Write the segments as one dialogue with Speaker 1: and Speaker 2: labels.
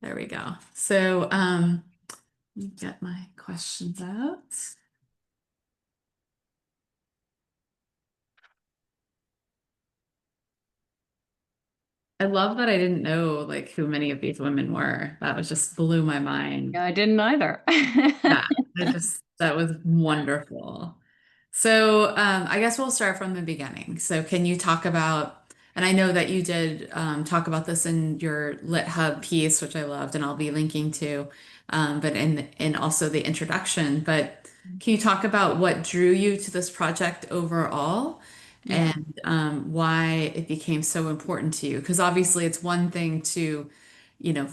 Speaker 1: There we go. So, let me get my questions out. I love that I didn't know like who many of these women were. That was just blew my mind.
Speaker 2: Yeah, I didn't either.
Speaker 1: Yeah, that was wonderful. So, I guess we'll start from the beginning. So, can you talk about, and I know that you did talk about this in your Lit Hub piece, which I loved, and I'll be linking to, but in also the introduction. But can you talk about what drew you to this project overall,
Speaker 2: Yeah.
Speaker 1: and why it became so important to you? Because obviously, it's one thing to, you know,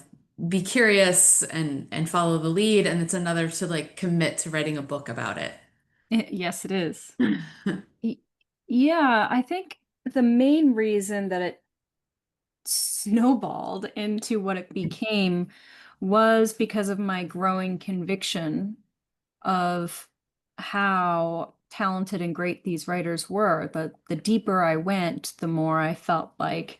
Speaker 1: be curious and follow the lead, and it's another to like commit to writing a book about it.
Speaker 2: Yes, it is. Y- Yeah, I think the main reason that it snowballed into what it became was because of my growing conviction of how talented and great these writers were. The deeper I went, the more I felt like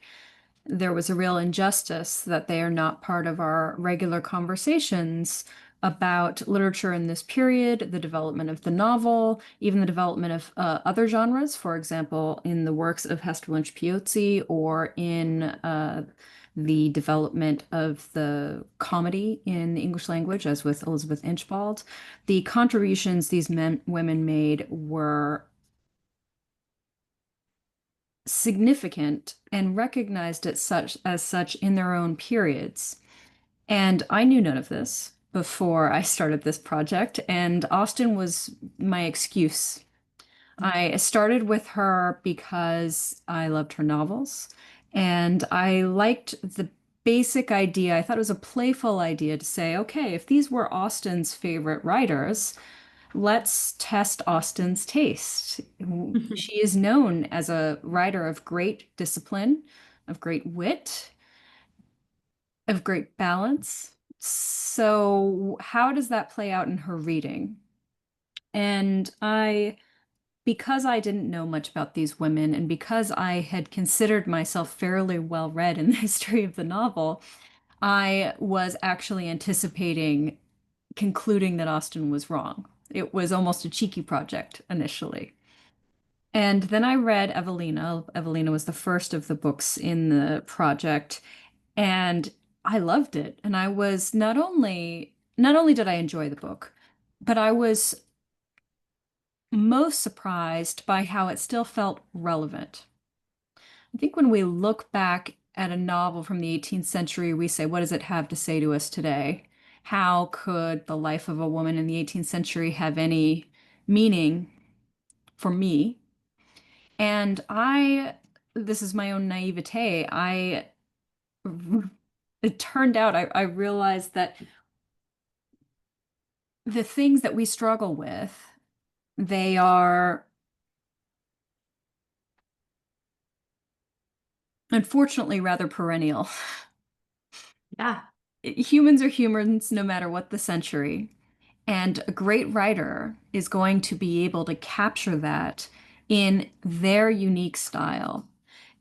Speaker 2: there was a real injustice that they are not part of our regular conversations about literature in this period, the development of the novel, even the development of other genres, for example, in the works of Hester Lynch Piozzi or in the development of the comedy in the English language, as with Elizabeth Inchbald. The contributions these women made were significant and recognized as such in their own periods. And I knew none of this before I started this project, and Austen was my excuse. I started with her because I loved her novels, and I liked the basic idea. I thought it was a playful idea to say, okay, if these were Austen's favorite writers, let's test Austen's taste. She is known as a writer of great discipline, of great wit, of great balance. So, how does that play out in her reading? And because I didn't know much about these women, and because I had considered myself fairly well read in the history of the novel, I was actually anticipating concluding that Austen was wrong. It was almost a cheeky project initially. And then I read Evelina. Evelina was the first of the books in the project, and I loved it. And I was not only did I enjoy the book, but I was most surprised by how it still felt relevant. I think when we look back at a novel from the 18th century, we say, what does it have to say to us today? How could the life of a woman in the 18th century have any meaning for me? And this is my own naivete. It turned out I realized that the things that we struggle with, they are unfortunately rather perennial.
Speaker 1: Yeah.
Speaker 2: Humans are humans no matter what the century. And a great writer is going to be able to capture that in their unique style.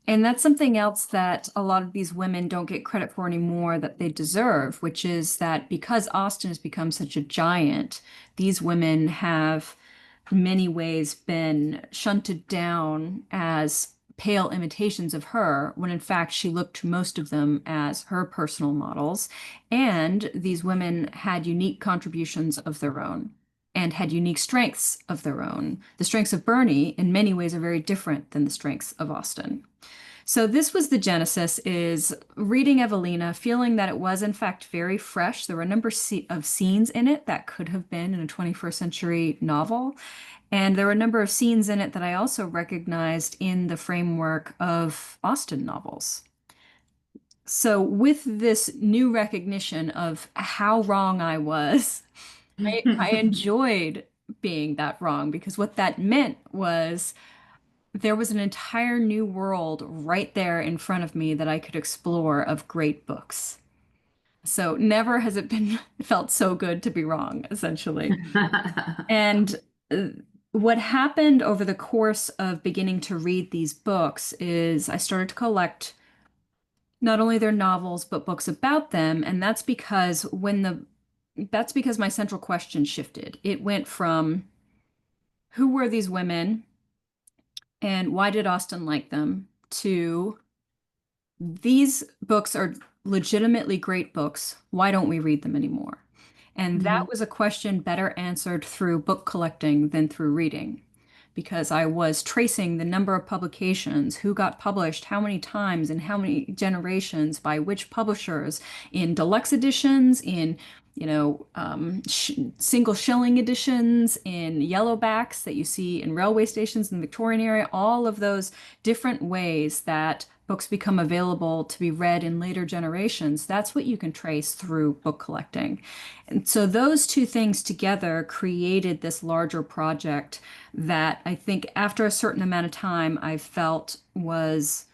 Speaker 2: And that's something else that a lot of these women don't get credit for anymore that they deserve, which is that because Austen has become such a giant, these women have in many ways been shunted down as pale imitations of her, when in fact she looked to most of them as her personal models. And these women had unique contributions of their own and had unique strengths of their own. The strengths of Burney in many ways are very different than the strengths of Austen. So this was the genesis, is reading Evelina, feeling that it was in fact very fresh. There were a number of scenes in it that could have been in a 21st century novel. And there were a number of scenes in it that I also recognized in the framework of Austen novels. So with this new recognition of how wrong I was, I enjoyed being that wrong, because what that meant was there was an entire new world right there in front of me that I could explore of great books. So never has it been felt so good to be wrong, essentially. And uh, what happened over the course of beginning to read these books is I started to collect not only their novels, but books about them. And that's because my central question shifted. It went from who were these women and why did Austen like them to these books are legitimately great books. Why don't we read them anymore? And that
Speaker 1: Mhm.
Speaker 2: was a question better answered through book collecting than through reading, because I was tracing the number of publications, who got published, how many times, and how many generations, by which publishers, in deluxe editions, in single shilling editions, in yellowbacks that you see in railway stations in the Victorian area, all of those different ways that books become available to be read in later generations. That's what you can trace through book collecting. And so those two things together created this larger project that I think after a certain amount of time I felt was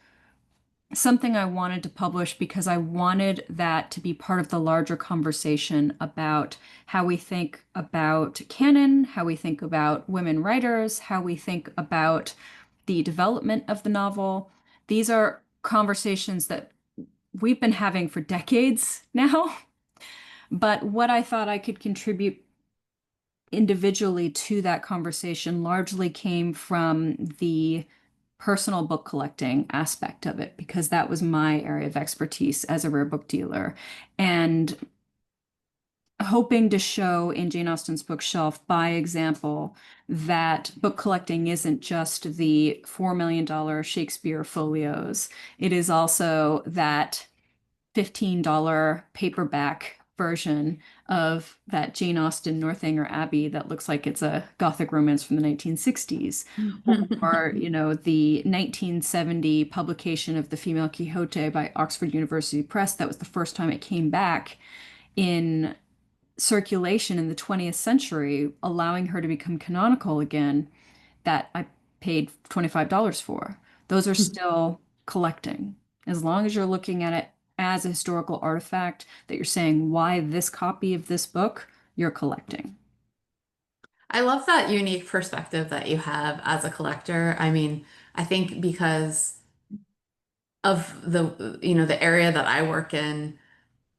Speaker 2: something I wanted to publish because I wanted that to be part of the larger conversation about how we think about canon, how we think about women writers, how we think about the development of the novel. These are conversations that we've been having for decades now. But what I thought I could contribute individually to that conversation largely came from the personal book collecting aspect of it, because that was my area of expertise as a rare book dealer. And hoping to show in Jane Austen's bookshelf by example that book collecting isn't just the $4 million Shakespeare folios. It is also that $15 paperback version of that Jane Austen Northanger Abbey that looks like it's a Gothic romance from the 1960s. Or, the 1970 publication of The Female Quixote by Oxford University Press. That was the first time it came back in circulation in the 20th century, allowing her to become canonical again, that I paid $25 for. Those are still collecting. As long as you're looking at it as a historical artifact, that you're saying why this copy of this book, you're collecting.
Speaker 1: I love that unique perspective that you have as a collector. I mean, I think because of the area that I work in,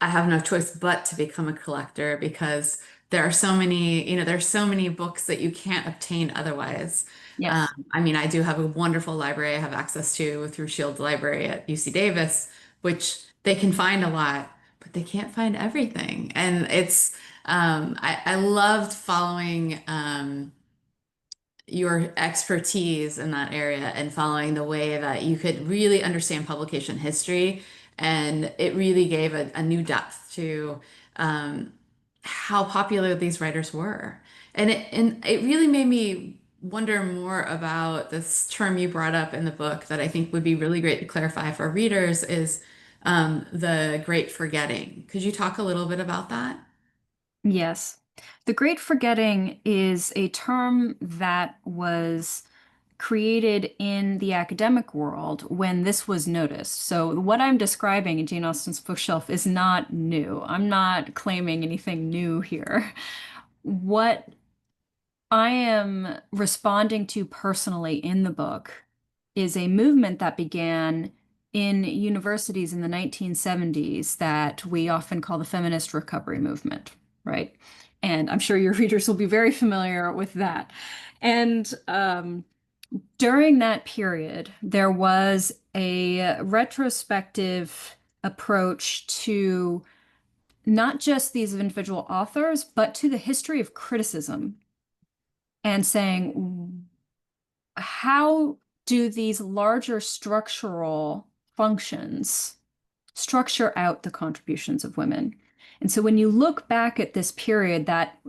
Speaker 1: I have no choice but to become a collector because there are so many, there's so many books that you can't obtain otherwise.
Speaker 2: Yes.
Speaker 1: I mean, I do have a wonderful library I have access to through Shields Library at UC Davis, which they can find a lot, but they can't find everything. And I loved following, your expertise in that area and following the way that you could really understand publication history. And it really gave a new depth to um, how popular these writers were. And it really made me wonder more about this term you brought up in the book that I think would be really great to clarify for readers is the great forgetting. Could you talk a little bit about that?
Speaker 2: Yes. The Great Forgetting is a term that was created in the academic world when this was noticed. So, what I'm describing in Jane Austen's bookshelf is not new. I'm not claiming anything new here. What I am responding to personally in the book is a movement that began in universities in the 1970s that we often call the feminist recovery movement, right? And I'm sure your readers will be very familiar with that. And during that period, there was a retrospective approach to not just these individual authors, but to the history of criticism, and saying, how do these larger structural functions structure out the contributions of women? And so when you look back at this period that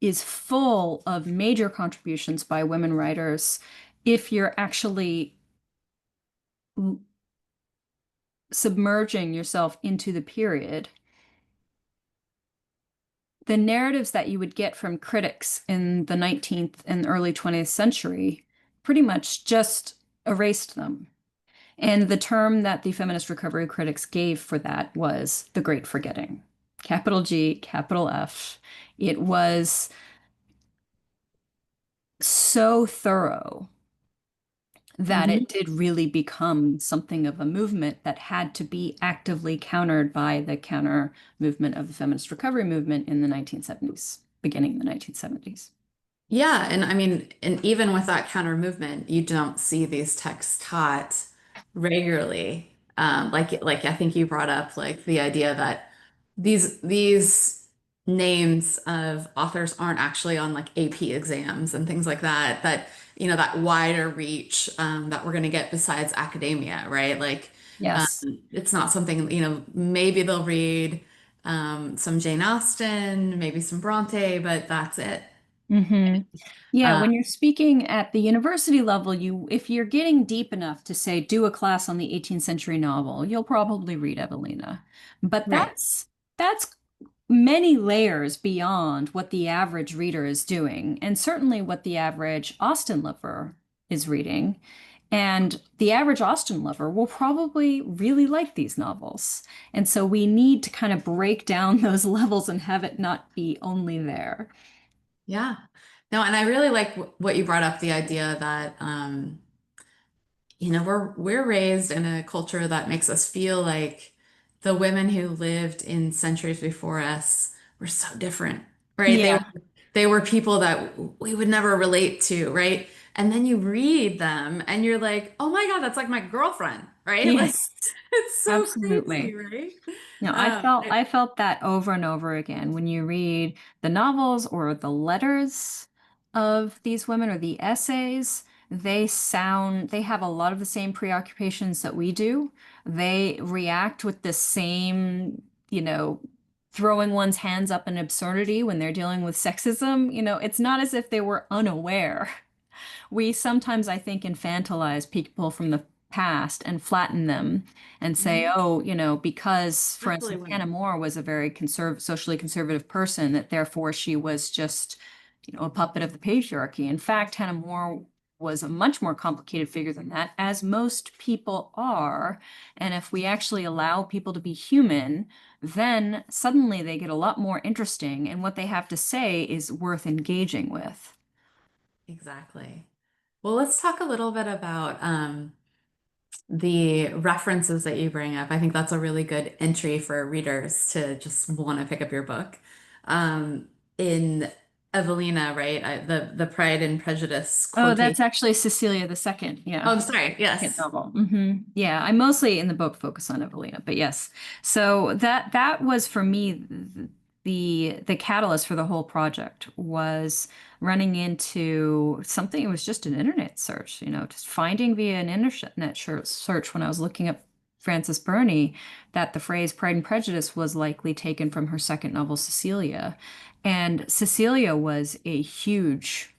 Speaker 2: is full of major contributions by women writers, if you're actually submerging yourself into the period, the narratives that you would get from critics in the 19th and early 20th century pretty much just erased them. And the term that the feminist recovery critics gave for that was the Great Forgetting. Capital G, capital F. It was so thorough that
Speaker 1: Hmm.
Speaker 2: it did really become something of a movement that had to be actively countered by the counter movement of the feminist recovery movement in the 1970s, beginning in the 1970s.
Speaker 1: Yeah, and I mean, and even with that counter movement, you don't see these texts taught regularly. Like I think you brought up like the idea that these names of authors aren't actually on like AP exams and things like that. That that wider reach that we're going to get besides academia, right? Like um,
Speaker 2: Yes.
Speaker 1: it's not something maybe they'll read some Jane Austen, maybe some Bronte, but that's it.
Speaker 2: Hmm. Yeah,
Speaker 1: Uh,
Speaker 2: when you're speaking at the university level, if you're getting deep enough to say do a class on the 18th century novel, you'll probably read Evelina. But
Speaker 1: right.
Speaker 2: that's many layers beyond what the average reader is doing, and certainly what the average Austen lover is reading. And the average Austen lover will probably really like these novels. And so we need to kind of break down those levels and have it not be only there.
Speaker 1: Yeah. No, and I really like what you brought up, the idea that we're raised in a culture that makes us feel like the women who lived in centuries before us were so different, right? They
Speaker 2: Yeah.
Speaker 1: were they were people that we would never relate to, right? And then you read them and you're like, "Oh my God, that's like my girlfriend," right? Like
Speaker 2: Yes,
Speaker 1: it's so crazy,
Speaker 2: absolutely.
Speaker 1: right?
Speaker 2: No,
Speaker 1: Um,
Speaker 2: I felt that over and over again when you read the novels or the letters of these women or the essays, they have a lot of the same preoccupations that we do. They react with the same, throwing one's hands up in absurdity when they're dealing with sexism. It's not as if they were unaware. We sometimes, I think, infantilize people from the past and flatten them and say,
Speaker 1: mhm.
Speaker 2: oh, because, for
Speaker 1: Especially
Speaker 2: instance, Hannah
Speaker 1: women.
Speaker 2: More was a very socially conservative person, that therefore she was just, a puppet of the patriarchy. In fact, Hannah More was a much more complicated figure than that, as most people are. And if we actually allow people to be human, then suddenly they get a lot more interesting, and what they have to say is worth engaging with.
Speaker 1: Exactly. Well, let's talk a little bit about the references that you bring up. I think that's a really good entry for readers to just want to pick up your book. Um, in Evelina, right? The Pride and Prejudice
Speaker 2: Oh, that's
Speaker 1: quotation.
Speaker 2: actually Cecilia the second. Yeah.
Speaker 1: Oh, sorry.
Speaker 2: Second
Speaker 1: Yes.
Speaker 2: novel. Yeah, I mostly in the book focus on Evelina, but yes. So that was for me the catalyst for the whole project was running into something. It was just an internet search, just finding via an internet search when I was looking up Frances Burney that the phrase Pride and Prejudice was likely taken from her second novel, Cecilia. And Cecilia was a huge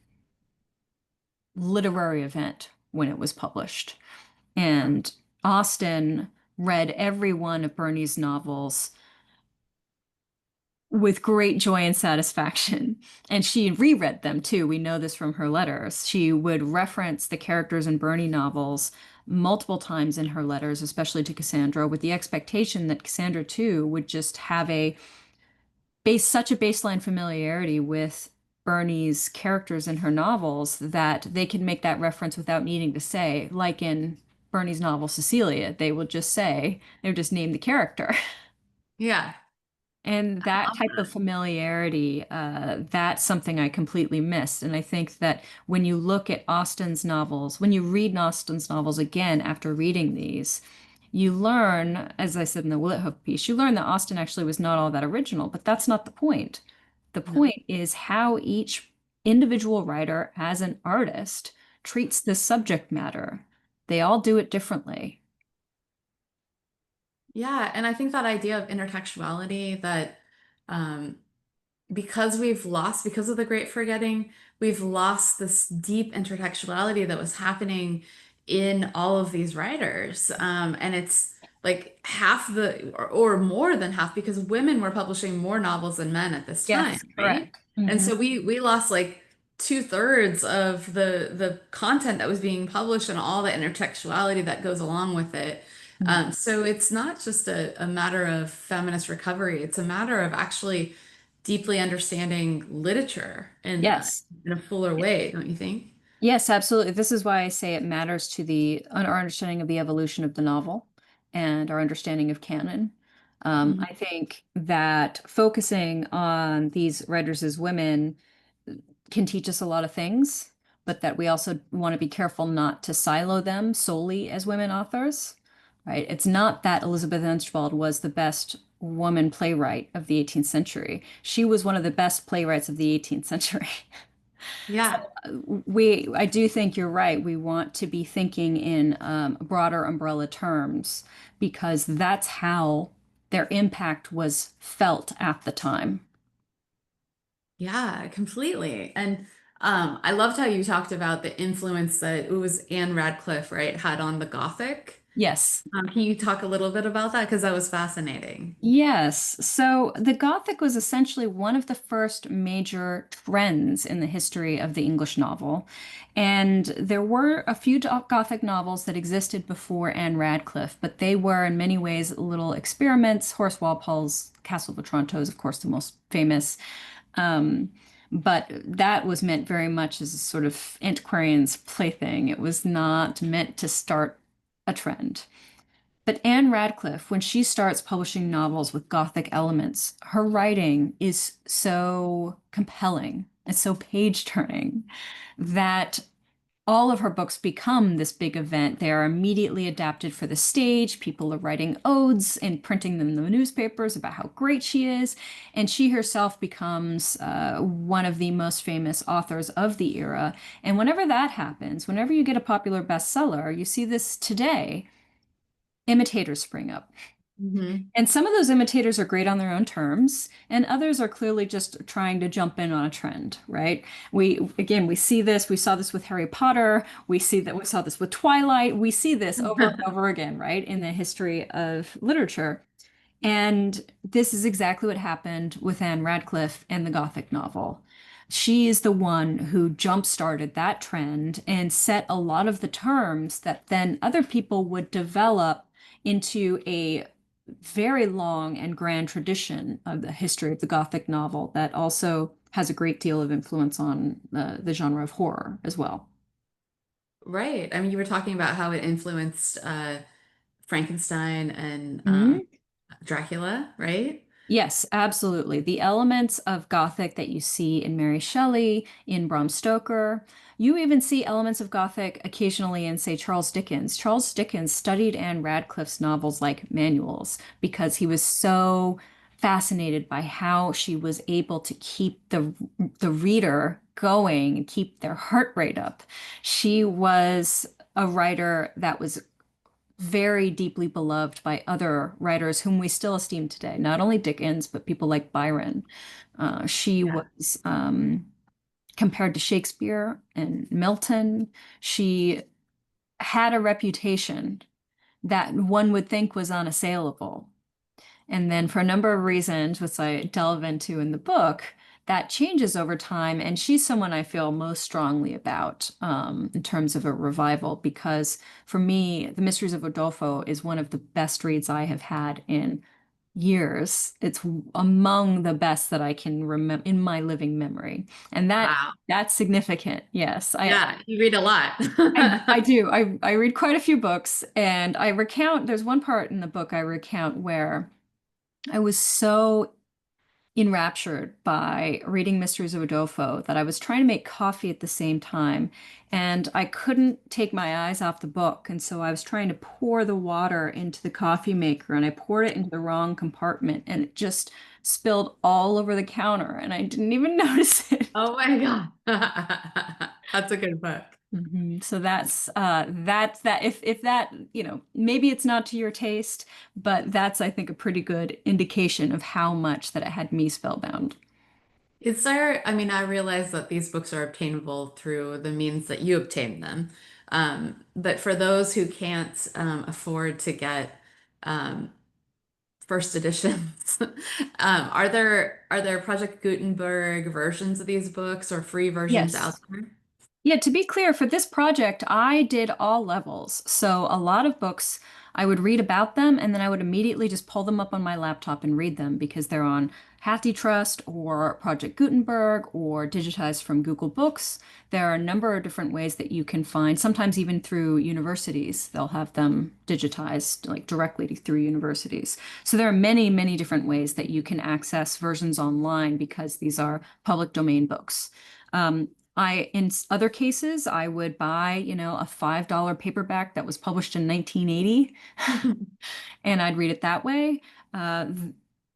Speaker 2: literary event when it was published. And Austen read every one of Burney's novels with great joy and satisfaction. And she reread them too. We know this from her letters. She would reference the characters in Burney novels multiple times in her letters, especially to Cassandra, with the expectation that Cassandra too would just have such a baseline familiarity with Burney's characters in her novels that they can make that reference without needing to say, like in Burney's novel Cecilia, they would just name the character.
Speaker 1: Yeah.
Speaker 2: And
Speaker 1: I
Speaker 2: that
Speaker 1: love
Speaker 2: type of
Speaker 1: that.
Speaker 2: familiarity, that's something I completely missed. And I think that when you look at Austen's novels, when you read Austen's novels again after reading these, you learn, as I said in the Willet Hook piece, you learn that Austen actually was not all that original, but that's not the point. The
Speaker 1: No.
Speaker 2: point is how each individual writer, as an artist, treats this subject matter. They all do it differently.
Speaker 1: Yeah, and I think that idea of intertextuality that um, because of the Great Forgetting, we've lost this deep intertextuality that was happening in all of these writers. And it's like half or more than half, because women were publishing more novels than men at this time,
Speaker 2: Yes,
Speaker 1: right?
Speaker 2: correct.
Speaker 1: And
Speaker 2: Hmm.
Speaker 1: so we lost like two-thirds of the content that was being published and all the intertextuality that goes along with it. So it's not just a matter of feminist recovery, it's a matter of actually deeply understanding literature
Speaker 2: Yes.
Speaker 1: in a fuller way, don't you think?
Speaker 2: Yes, absolutely. This is why I say it matters to our understanding of the evolution of the novel and our understanding of canon.
Speaker 1: Mhm.
Speaker 2: I think that focusing on these writers as women can teach us a lot of things, but that we also want to be careful not to silo them solely as women authors, right? It's not that Elizabeth Enstwald was the best woman playwright of the 18th century. She was one of the best playwrights of the 18th century. So
Speaker 1: Yeah.
Speaker 2: I do think you're right. We want to be thinking in broader umbrella terms because that's how their impact was felt at the time.
Speaker 1: Yeah, completely. And I loved how you talked about the influence that it was Anne Radcliffe, right, had on the Gothic.
Speaker 2: Yes.
Speaker 1: Can you talk a little bit about that? Because that was fascinating.
Speaker 2: Yes. So the Gothic was essentially one of the first major trends in the history of the English novel. And there were a few Gothic novels that existed before Anne Radcliffe, but they were in many ways little experiments. Horace Walpole's Castle of Otranto is, of course, the most famous. Um, but that was meant very much as a sort of antiquarian's plaything. It was not meant to start a trend. But Anne Radcliffe, when she starts publishing novels with Gothic elements, her writing is so compelling and so page turning that all of her books become this big event. They are immediately adapted for the stage. People are writing odes and printing them in the newspapers about how great she is. And she herself becomes one of the most famous authors of the era. And whenever that happens, whenever you get a popular bestseller, you see this today, imitators spring up.
Speaker 1: Hmm.
Speaker 2: And some of those imitators are great on their own terms, and others are clearly just trying to jump in on a trend, right? We see this, we saw this with Harry Potter, we saw this with Twilight, we see this over and over again, right, in the history of literature. And this is exactly what happened with Anne Radcliffe and the Gothic novel. She is the one who jump-started that trend and set a lot of the terms that then other people would develop into a very long and grand tradition of the history of the Gothic novel that also has a great deal of influence on the genre of horror as well.
Speaker 1: Right. I mean, you were talking about how it influenced Frankenstein and
Speaker 2: Mhm.
Speaker 1: Dracula, right?
Speaker 2: Yes, absolutely. The elements of Gothic that you see in Mary Shelley, in Bram Stoker, you even see elements of Gothic occasionally in, say, Charles Dickens. Charles Dickens studied Anne Radcliffe's novels like manuals because he was so fascinated by how she was able to keep the reader going and keep their heart rate up. She was a writer that was very deeply beloved by other writers whom we still esteem today, not only Dickens, but people like Byron. She
Speaker 1: Yeah.
Speaker 2: was compared to Shakespeare and Milton. She had a reputation that one would think was unassailable. And then, for a number of reasons, which I delve into in the book, that changes over time. And she's someone I feel most strongly about in terms of a revival, because for me, The Mysteries of Udolpho is one of the best reads I have had in years. It's among the best that I can remember in my living memory. And
Speaker 1: Wow.
Speaker 2: that's significant. Yes,
Speaker 1: Yeah, you read a lot.
Speaker 2: I do. I read quite a few books, and I recount, there's one part in the book I recount where I was so enraptured by reading Mysteries of Udolpho that I was trying to make coffee at the same time, and I couldn't take my eyes off the book. And so I was trying to pour the water into the coffee maker, and I poured it into the wrong compartment, and it just spilled all over the counter, and I didn't even notice it.
Speaker 1: Oh my God. That's a good book.
Speaker 2: So that's that. If that, maybe it's not to your taste, but that's, I think, a pretty good indication of how much that it had me spellbound.
Speaker 1: Is there, I mean, I realize that these books are obtainable through the means that you obtain them. But for those who can't afford to get um, first editions, are there Project Gutenberg versions of these books or free versions out
Speaker 2: Yes.
Speaker 1: there?
Speaker 2: Yeah, to be clear, for this project, I did all levels. So a lot of books, I would read about them and then I would immediately just pull them up on my laptop and read them because they're on HathiTrust or Project Gutenberg or digitized from Google Books. There are a number of different ways that you can find, sometimes even through universities, they'll have them digitized like directly through universities. So there are many, many different ways that you can access versions online because these are public domain books. Um, in other cases, I would buy, a $5 paperback that was published in 1980, and I'd read it that way. Uh,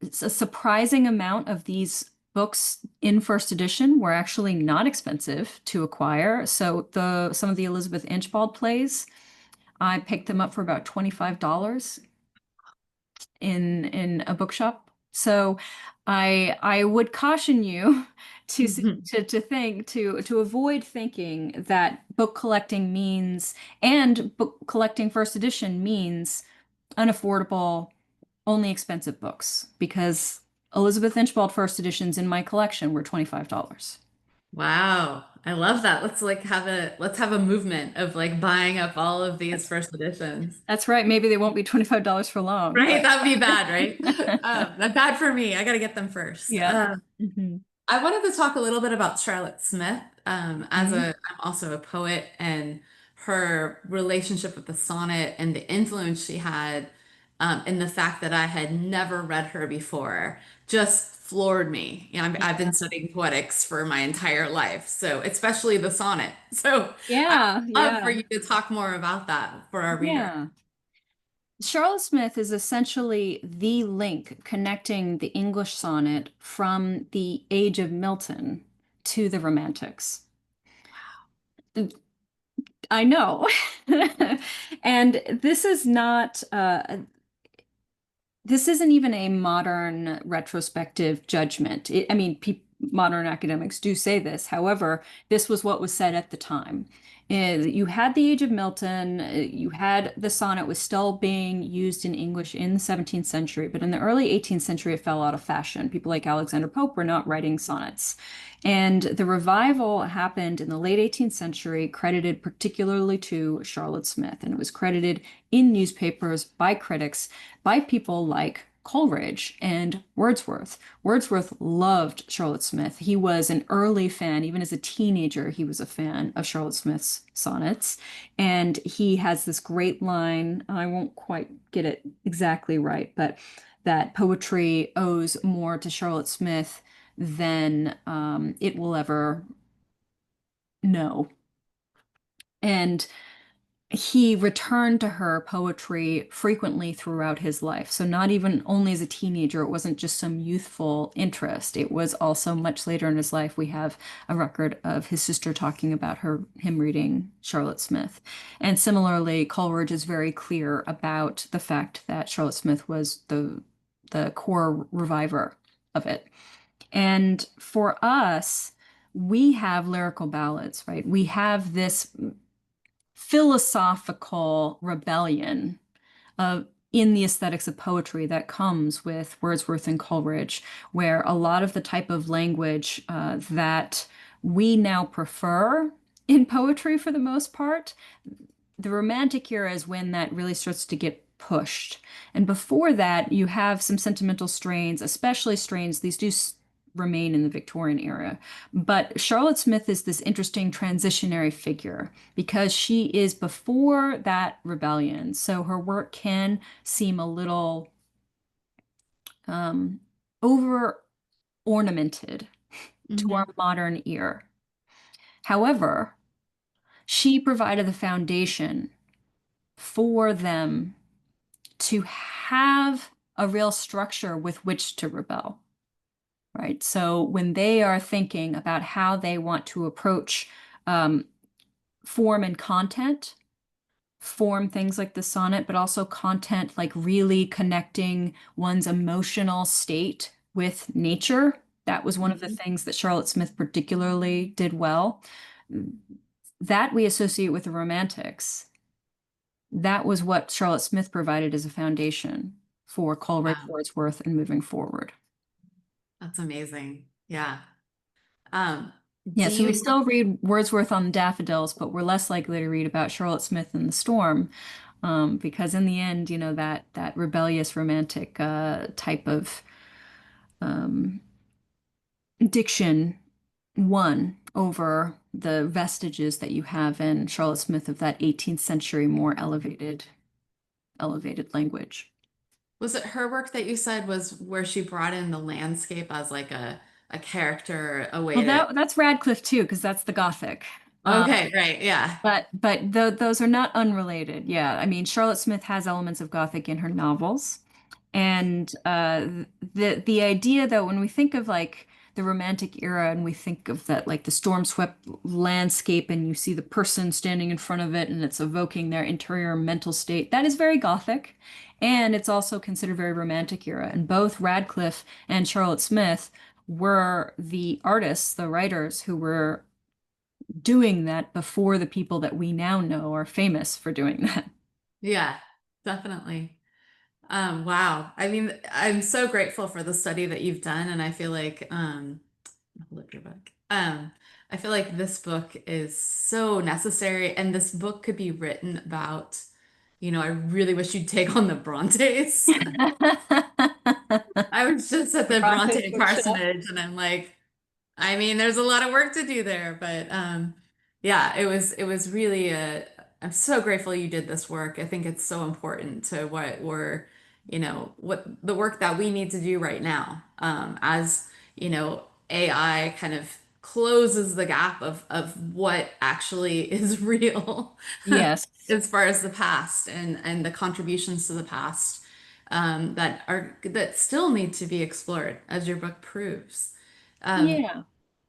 Speaker 2: it's a surprising amount of these books in first edition were actually not expensive to acquire. So some of the Elizabeth Inchbald plays, I picked them up for about $25 in a bookshop. So I would caution you to avoid thinking that book collecting means and book collecting first edition means unaffordable, only expensive books because Elizabeth Inchbald first editions in my collection were $25.
Speaker 1: Wow, I love that. Let's have a movement of like buying up all of these first editions.
Speaker 2: That's right. Maybe they won't be $25 for long,
Speaker 1: Right?
Speaker 2: but
Speaker 1: That would be bad, right? That's bad for me. I got to get them first.
Speaker 2: yeah. Hmm.
Speaker 1: I wanted to talk a little bit about Charlotte Smith.
Speaker 2: Hmm.
Speaker 1: I'm also a poet, and her relationship with the sonnet and the influence she had, and the fact that I had never read her before just floored me. I've been studying poetics for my entire life, so especially the sonnet. So I
Speaker 2: Yeah,
Speaker 1: would love for
Speaker 2: yeah,
Speaker 1: you to talk more about that for our reader.
Speaker 2: yeah. Charlotte Smith is essentially the link connecting the English sonnet from the age of Milton to the Romantics. I know. And this isn't even a modern retrospective judgment. I mean, modern academics do say this. However, this was what was said at the time. You had the Age of Milton, you had the sonnet was still being used in English in the 17th century, but in the early 18th century, it fell out of fashion. People like Alexander Pope were not writing sonnets. And the revival happened in the late 18th century, credited particularly to Charlotte Smith, and it was credited in newspapers by critics by people like Coleridge and Wordsworth. Wordsworth loved Charlotte Smith. He was an early fan, even as a teenager, he was a fan of Charlotte Smith's sonnets. And he has this great line, I won't quite get it exactly right, but that poetry owes more to Charlotte Smith than it will ever know. And he returned to her poetry frequently throughout his life. So not even only as a teenager, it wasn't just some youthful interest. It was also much later in his life. We have a record of his sister talking about him reading Charlotte Smith. And similarly, Coleridge is very clear about the fact that Charlotte Smith was the core reviver of it. And for us, we have lyrical ballads, right? We have this philosophical rebellion in the aesthetics of poetry that comes with Wordsworth and Coleridge, where a lot of the type of language that we now prefer in poetry for the most part, the Romantic era is when that really starts to get pushed. And before that, you have some sentimental strains, especially strains. These do remain in the Victorian era. But Charlotte Smith is this interesting transitionary figure because she is before that rebellion. So her work can seem a little over ornamented to our
Speaker 1: Mhm.
Speaker 2: modern ear. However, she provided the foundation for them to have a real structure with which to rebel, right? So when they are thinking about how they want to approach um, form and content, form things like the sonnet, but also content like really connecting one's emotional state with nature. That was one of the
Speaker 1: Mhm.
Speaker 2: things that Charlotte Smith particularly did well. That we associate with the Romantics. That was what Charlotte Smith provided as a foundation for Coleridge,
Speaker 1: Wow,
Speaker 2: Wordsworth, and moving forward.
Speaker 1: that's amazing. Yeah. Um,
Speaker 2: Yeah,
Speaker 1: Do
Speaker 2: so we
Speaker 1: you
Speaker 2: still read Wordsworth on the Daffodils, but we're less likely to read about Charlotte Smith and the Storm, because in the end, that rebellious romantic type of um, diction won over the vestiges that you have in Charlotte Smith of that 18th century more elevated language.
Speaker 1: Was it her work that you said was where she brought in the landscape as like a character, a way
Speaker 2: Well,
Speaker 1: to
Speaker 2: that's Radcliffe too, because that's the Gothic.
Speaker 1: Okay, right, yeah.
Speaker 2: But those are not unrelated. Yeah, I mean, Charlotte Smith has elements of Gothic in her novels, and the idea that when we think of like the Romantic era and we think of that like the storm-swept landscape and you see the person standing in front of it and it's evoking their interior mental state, that is very Gothic, and it's also considered very Romantic era. And both Radcliffe and Charlotte Smith were the artists, the writers who were doing that before the people that we now know are famous for doing that.
Speaker 1: Yeah, definitely. Wow. I mean, I'm so grateful for the study that you've done, and I feel like I'll look your book. I feel like this book is so necessary, and this book could be written about, I really wish you'd take on the Brontes. I was just at the
Speaker 2: Bronte
Speaker 1: Bronte
Speaker 2: bookshelf.
Speaker 1: parsonage, and I'm like, I mean, there's a lot of work to do there, but yeah, it was really I'm so grateful you did this work. I think it's so important to what the work that we need to do right now, as AI kind of closes the gap of what actually is real
Speaker 2: Yes.
Speaker 1: as far as the past and the contributions to the past that still need to be explored, as your book proves. Um,
Speaker 2: Yeah.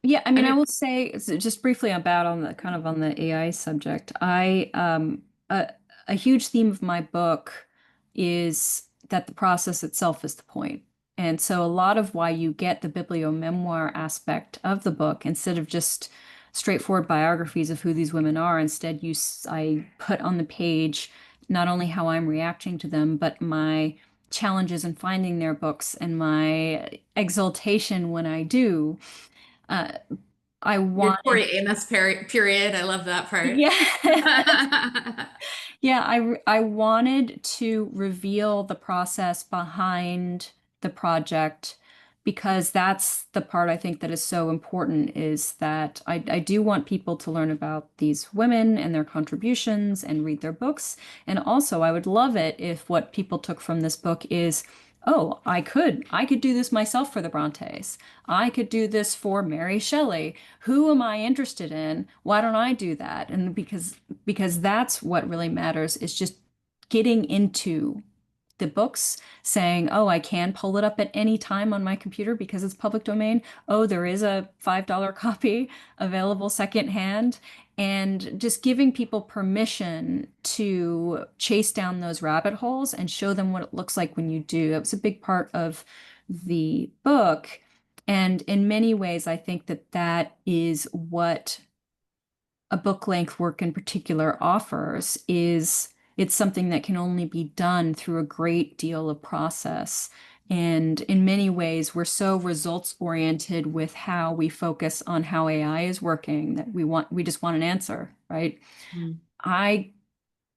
Speaker 2: Yeah, I
Speaker 1: I
Speaker 2: mean, I
Speaker 1: mean,
Speaker 2: will say just briefly about on the kind of on the AI subject. A huge theme of my book is that the process itself is the point. And so a lot of why you get the bibliomemoir aspect of the book instead of just straightforward biographies of who these women are, instead I put on the page not only how I'm reacting to them, but my challenges in finding their books and my exultation when I do. Uh, I
Speaker 1: your
Speaker 2: wanted,
Speaker 1: Tori Amos period. I love that part.
Speaker 2: yeah, yeah, I wanted to reveal the process behind the project because that's the part I think that is so important is that I do want people to learn about these women and their contributions and read their books. And also, I would love it if what people took from this book is, oh, I could do this myself for the Brontes. I could do this for Mary Shelley. Who am I interested in? Why don't I do that? And because that's what really matters is just getting into the books, saying, oh, I can pull it up at any time on my computer because it's public domain. Oh, there is a $5 copy available secondhand. And just giving people permission to chase down those rabbit holes and show them what it looks like when you do. That was a big part of the book. And in many ways, I think that that is what a book length work in particular offers is it's something that can only be done through a great deal of process. And in many ways, we're so results oriented with how we focus on how AI is working that we just want an answer, right?
Speaker 1: Mm.
Speaker 2: I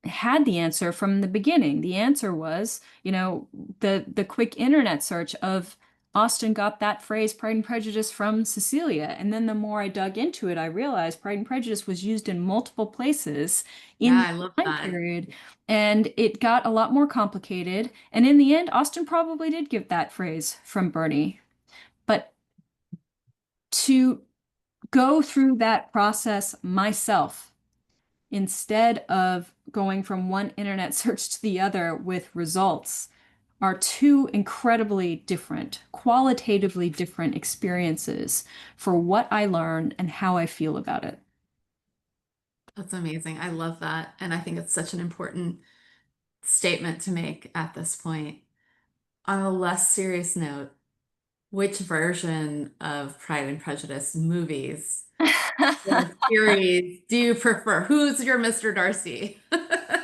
Speaker 2: had the answer from the beginning. The answer was, the quick internet search of Austen got that phrase Pride and Prejudice from Cecilia. And then the more I dug into it, I realized Pride and Prejudice was used in multiple places
Speaker 1: Yeah,
Speaker 2: in
Speaker 1: I love
Speaker 2: the time
Speaker 1: that.
Speaker 2: period. And it got a lot more complicated. And in the end, Austen probably did get that phrase from Bernie. But to go through that process myself instead of going from one internet search to the other with results are two incredibly different, qualitatively different experiences for what I learned and how I feel about it.
Speaker 1: That's amazing. I love that. And I think it's such an important statement to make at this point. On a less serious note, which version of Pride and Prejudice movies or series do you prefer? Who's your Mr. Darcy?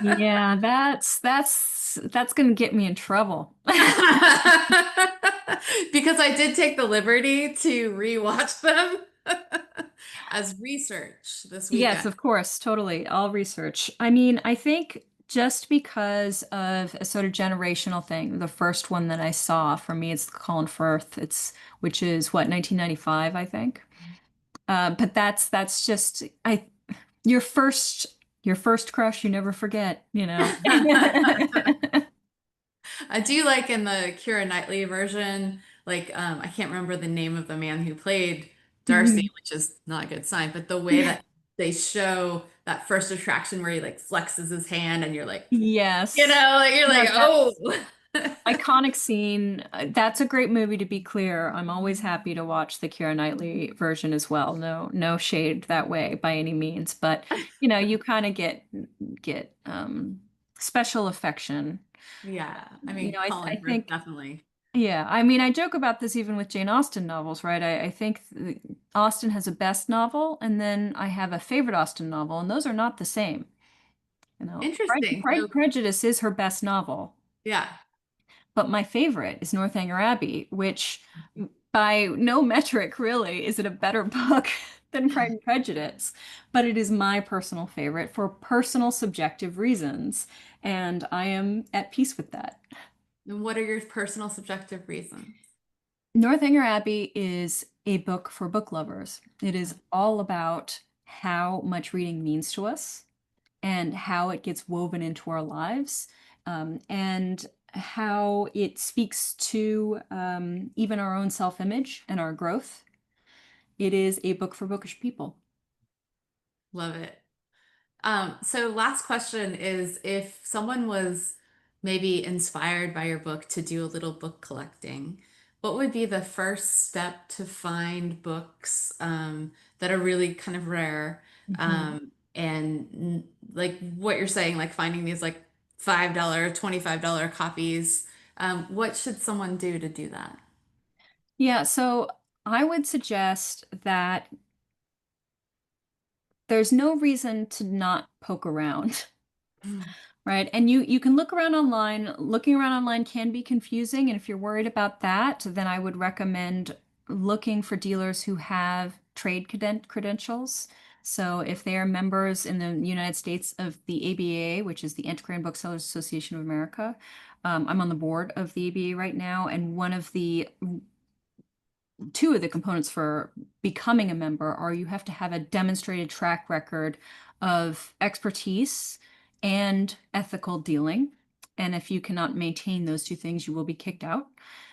Speaker 2: Yeah, that's gonna get me in trouble.
Speaker 1: Because I did take the liberty to rewatch them. as research this
Speaker 2: Yes,
Speaker 1: weekend.
Speaker 2: of course, totally. I'll research. I mean, I think just because of a sort of generational thing, the first one that I saw for me is Colin Firth. It's which is what, 1995, I think. But that's just I your first crush you never forget, you know.
Speaker 1: I do like in the Keira Knightley version, like I can't remember the name of the man who played Darcy,
Speaker 2: Mhm.
Speaker 1: which is not a good sign, but the way that they show that first attraction where he like flexes his hand and you're like,
Speaker 2: Yes.
Speaker 1: like, you're
Speaker 2: No,
Speaker 1: like, oh.
Speaker 2: that's iconic scene. That's a great movie to be clear. I'm always happy to watch the Keira Knightley version as well. No, no shade that way by any means, but you kind of get special affection.
Speaker 1: Yeah, I mean,
Speaker 2: I
Speaker 1: Colin Firth
Speaker 2: think
Speaker 1: definitely.
Speaker 2: yeah. I mean, I joke about this even with Jane Austen novels, right? I think Austen has a best novel, and then I have a favorite Austen novel, and those are not the same.
Speaker 1: Interesting.
Speaker 2: Pride
Speaker 1: So,
Speaker 2: and Prejudice is her best novel.
Speaker 1: yeah.
Speaker 2: But my favorite is Northanger Abbey, which by no metric really is it a better book than Pride and Prejudice. But it is my personal favorite for personal subjective reasons. And I am at peace with that.
Speaker 1: And what are your personal subjective reasons?
Speaker 2: Northanger Abbey is a book for book lovers. It is all about how much reading means to us and how it gets woven into our lives, and how it speaks to even our own self image and our growth. It is a book for bookish people.
Speaker 1: Love it. So last question is if someone was maybe inspired by your book to do a little book collecting, what would be the first step to find books that are really kind of rare
Speaker 2: Mhm.
Speaker 1: like what you're saying, like finding these like $5, $25 copies. What should someone do to do that?
Speaker 2: Yeah, so I would suggest that there's no reason to not poke around. Right. And you can look around online. Looking around online can be confusing. And if you're worried about that, then I would recommend looking for dealers who have trade credentials. So if they are members in the United States of the ABA, which is the Antiquarian Booksellers Association of America, I'm on the board of the ABA right now. And one of the two of the components for becoming a member are you have to have a demonstrated track record of expertise and ethical dealing. And if you cannot maintain those two things, you will be kicked out.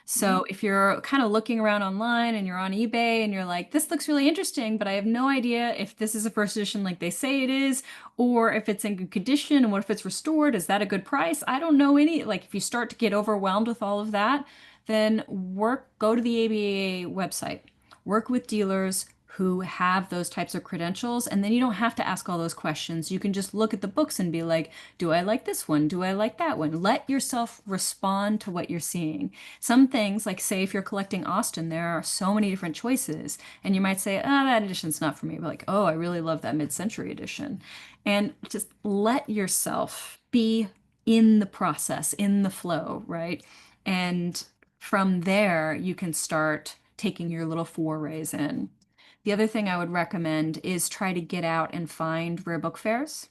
Speaker 2: So if you're kind of looking around online and you're on eBay and you're like, this looks really interesting, but I have no idea if this is a first edition like they say it is, or if it's in good condition and what if it's restored? Is that a good price? I don't know any. Like if you start to get overwhelmed with all of that, then go to the ABA website, work with dealers who have those types of credentials, and then you don't have to ask all those questions. You can just look at the books and be like, do I like this one? Do I like that one? Let yourself respond to what you're seeing. Some things, like say if you're collecting Austen, there are so many different choices, and you might say, oh, that edition's not for me. But like, oh, I really love that mid-century edition. And just let yourself be in the process, in the flow, right? And from there, you can start taking your little forays in. The other thing I would recommend is try to get out and find rare book fairs.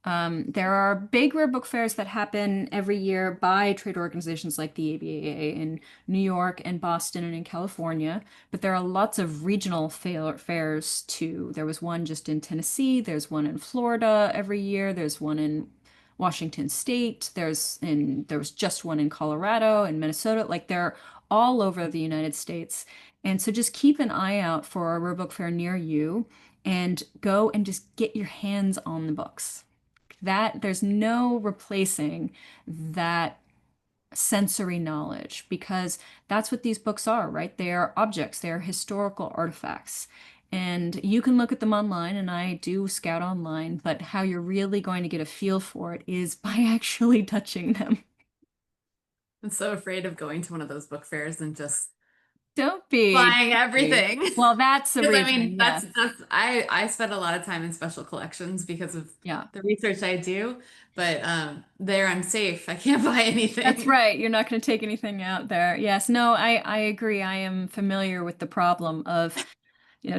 Speaker 2: There are big rare book fairs that happen every year by trade organizations like the ABA in New York and Boston and in California, but there are lots of regional fairs too. There was one just in Tennessee, there's one in Florida every year, there's one in Washington State, there was just one in Colorado and Minnesota. Like they're all over the United States. And so just keep an eye out for a rare book fair near you and go and just get your hands on the books. That there's no replacing that sensory knowledge because that's what these books are, right? They are objects, they are historical artifacts. And you can look at them online, and I do scout online, but how you're really going to get a feel for it is by actually touching them.
Speaker 1: I'm so afraid of going to one of those book fairs and just
Speaker 2: Don't be,
Speaker 1: buying
Speaker 2: don't be.
Speaker 1: everything.
Speaker 2: Well, that's the
Speaker 1: Because I mean,
Speaker 2: reason, yes.
Speaker 1: I spend a lot of time in special collections because of
Speaker 2: Yeah.
Speaker 1: the research I do, but they're unsafe. I can't buy
Speaker 2: That's
Speaker 1: anything.
Speaker 2: right. You're not going to take anything out there. Yes, no, I agree. I am familiar with the problem of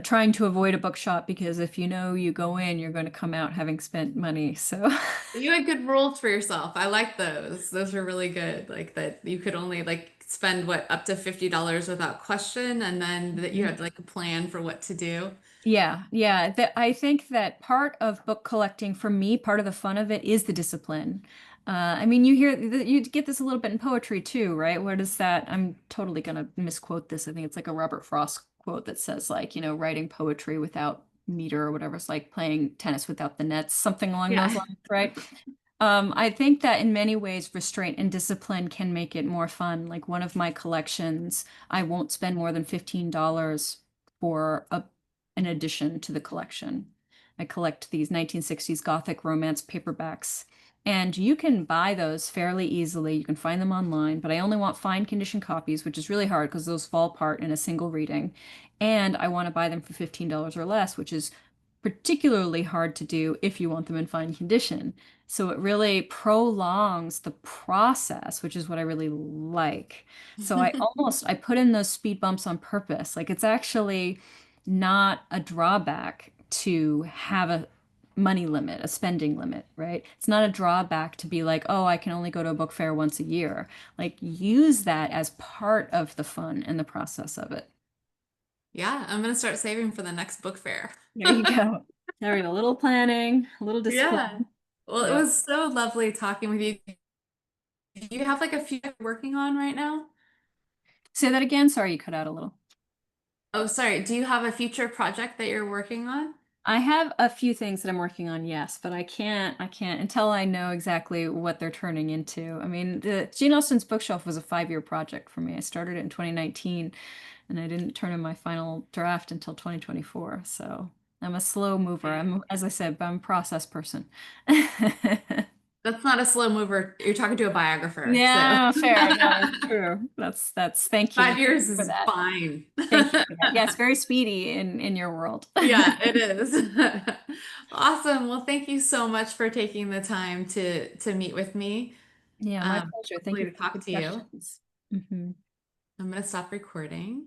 Speaker 2: trying to avoid a bookshop because if you know you go in, you're going to come out having spent money. So,
Speaker 1: You had good rules for yourself. I like those. Those are really good. Like that you could only like spend what up to $50 without question, and then that you had like a plan for what to do.
Speaker 2: yeah, yeah. I think that part of book collecting, for me, part of the fun of it is the discipline. I mean, you get this a little bit in poetry too, right? What is that? I'm totally gonna misquote this. I think it's like a Robert Frost quote that says like, writing poetry without meter or whatever. It's like playing tennis without the nets, something along those
Speaker 1: Yeah.
Speaker 2: lines, right? I think that in many ways, restraint and discipline can make it more fun. Like one of my collections, I won't spend more than $15 for an addition to the collection. I collect these 1960s Gothic romance paperbacks, and you can buy those fairly easily. You can find them online, but I only want fine condition copies, which is really hard because those fall apart in a single reading. And I want to buy them for $15 or less, which is particularly hard to do if you want them in fine condition. So it really prolongs the process, which is what I really like. So I put in those speed bumps on purpose. Like it's actually not a drawback to have a money limit, a spending limit, right? It's not a drawback to be like, oh, I can only go to a book fair once a year. Like use that as part of the fun and the process of it.
Speaker 1: Yeah, I'm gonna start saving for the next book fair.
Speaker 2: There you go. There we go. A little planning, a little
Speaker 1: Yeah.
Speaker 2: discipline.
Speaker 1: Well, it
Speaker 2: Yeah.
Speaker 1: was so lovely talking with you. Do you have like a few you're working on right now?
Speaker 2: Say that again. Sorry, you cut out a little.
Speaker 1: Oh, sorry. Do you have a future project that you're working on?
Speaker 2: I have a few things that I'm working on, yes, but I can't until I know exactly what they're turning into. I mean, the Jane Austen's bookshelf was a 5-year project for me. I started it in 2019 and I didn't turn in my final draft until 2024. So I'm a slow mover.
Speaker 1: Okay.
Speaker 2: As I said, I'm a process person.
Speaker 1: That's not a slow mover. You're talking to a biographer. So
Speaker 2: Yeah, fair. No, that's true. Thank you.
Speaker 1: five
Speaker 2: Thank
Speaker 1: years
Speaker 2: you for
Speaker 1: is
Speaker 2: that.
Speaker 1: fine.
Speaker 2: Thank you for that. Yes, very speedy in your world.
Speaker 1: Yeah, it is. Awesome. Well, thank you so much for taking the time to meet with me.
Speaker 2: Yeah, my pleasure. Thank
Speaker 1: Lovely
Speaker 2: you
Speaker 1: to
Speaker 2: for
Speaker 1: talk
Speaker 2: the
Speaker 1: to you.
Speaker 2: questions. Hmm.
Speaker 1: I'm going to stop recording.